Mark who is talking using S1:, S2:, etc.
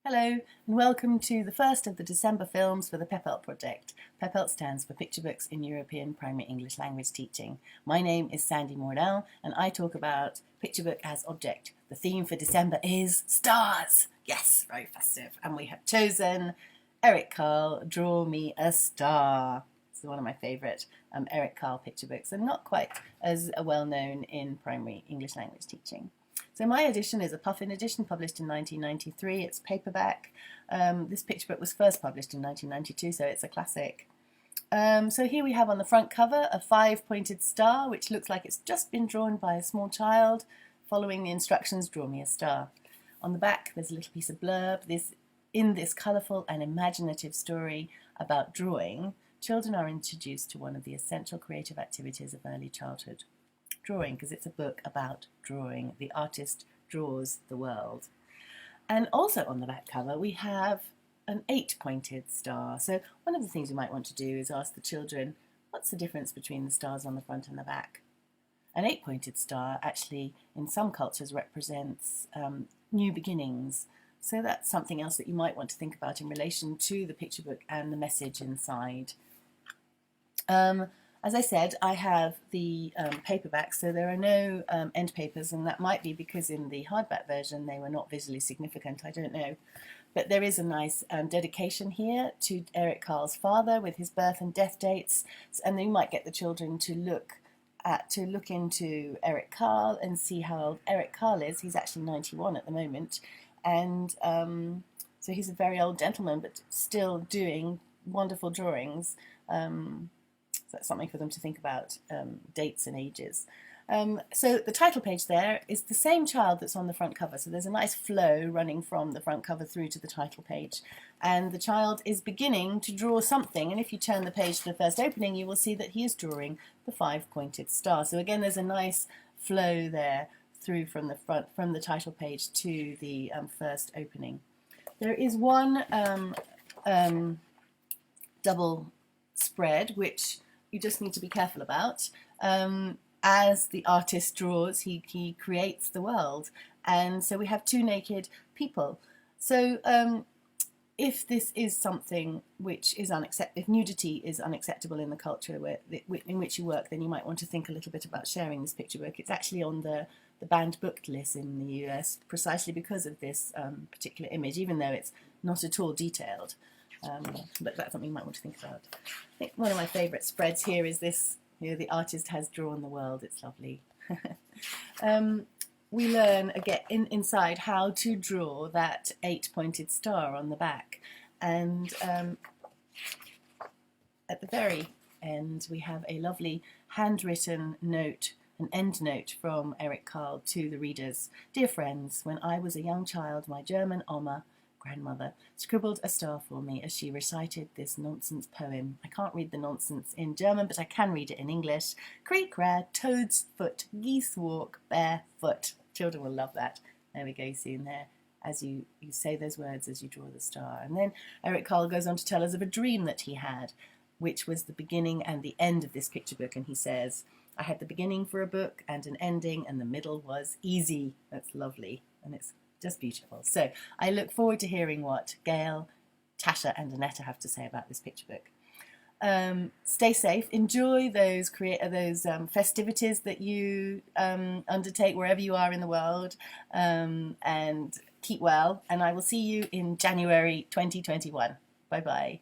S1: Hello and welcome to the first of the December films for the PEPELT project. PEPELT stands for Picture Books in European Primary English Language Teaching. My name is Sandy Mordell and I talk about picture book as object. The theme for December is stars. Yes, very festive. And we have chosen Eric Carle, Draw Me a Star. It's one of my favourite Eric Carle picture books and not quite as well known in primary English language teaching. So my edition is a Puffin edition published in 1993. It's paperback. This picture book was first published in 1992, so it's a classic. So here we have on the front cover a 5-pointed star, which looks like it's just been drawn by a small child, following the instructions, draw me a star. On the back, there's a little piece of blurb. In this colourful and imaginative story about drawing, children are introduced to one of the essential creative activities of early childhood. Drawing, because it's a book about drawing. The artist draws the world. And also on the back cover we have an 8-pointed star. So one of the things you might want to do is ask the children, what's the difference between the stars on the front and the back? An 8-pointed star actually in some cultures represents new beginnings. So that's something else that you might want to think about in relation to the picture book and the message inside. As I said, I have the paperback, so there are no end papers, and that might be because in the hardback version they were not visually significant, I don't know. But there is a nice dedication here to Eric Carle's father with his birth and death dates, and you might get the children to look into Eric Carle and see how old Eric Carle is. He's actually 91 at the moment, and so he's a very old gentleman, but still doing wonderful drawings. So that's something for them to think about, dates and ages. So the title page there is the same child that's on the front cover. So there's a nice flow running from the front cover through to the title page. And the child is beginning to draw something. And if you turn the page to the first opening, you will see that he is drawing the 5-pointed star. So again, there's a nice flow there through from the front, from the title page to the first opening. There is one double spread, which you just need to be careful about. As the artist draws, he creates the world. And so we have two naked people. So if this is something which is unacceptable, if nudity is unacceptable in the culture in which you work, then you might want to think a little bit about sharing this picture book. It's actually on the banned book list in the US precisely because of this particular image, even though it's not at all detailed. But that's something you might want to think about. I think one of my favourite spreads here is this. The artist has drawn the world. It's lovely. We learn again inside how to draw that 8-pointed star on the back, and at the very end we have a lovely handwritten note, an end note from Eric Carle to the readers. Dear friends, when I was a young child, my German Oma, grandmother, scribbled a star for me as she recited this nonsense poem. I can't read the nonsense in German, but I can read it in English. Creak, rad, toad's foot, geese walk barefoot. Children will love that. There we go, soon there, as you say those words as you draw the star. And then Eric Carle goes on to tell us of a dream that he had, which was the beginning and the end of this picture book. And he says, I had the beginning for a book and an ending, and the middle was easy. That's lovely. And it's just beautiful. So I look forward to hearing what Gail, Tasha and Annetta have to say about this picture book. Stay safe, enjoy those festivities that you undertake wherever you are in the world, and keep well, and I will see you in January 2021. Bye bye.